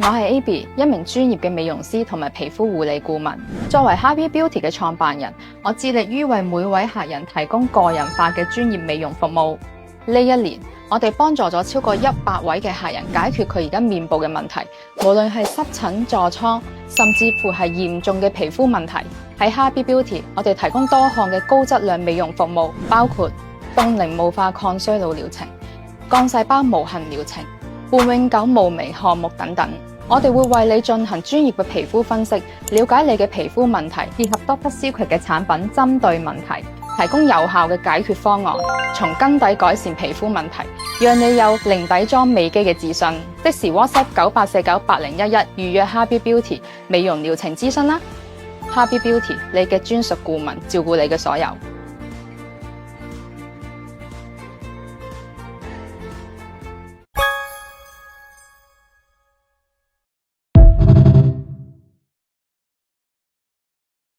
我係 Abby，一名專業嘅美容師同埋皮膚護理顧問。作為 Happy Beauty 嘅創辦人，我致力於為每位客人提供個人化嘅專業美容服務。呢一年，我哋幫助咗超過100位嘅客人解決佢而家面部嘅問題，無論係濕疹、痤瘡，甚至乎係嚴重嘅皮膚問題。喺 Happy Beauty， 我哋提供多項嘅高質量美容服務，包括凍齡霧化抗衰老療程、幹細胞無痕療程、半永久霧眉項目等等。我哋會為你進行專業嘅皮膚分析，了解你嘅皮膚問題，結合 Dr. Secret 嘅產品，針對問題，提供有效嘅解決方案，從根底改善皮膚問題，讓你有零底妝美肌嘅自信。即時 WhatsApp 98498011預約 Happy Beauty 美容療程諮詢啦。Happy Beauty， 你嘅專屬顧問，照顧你嘅所有。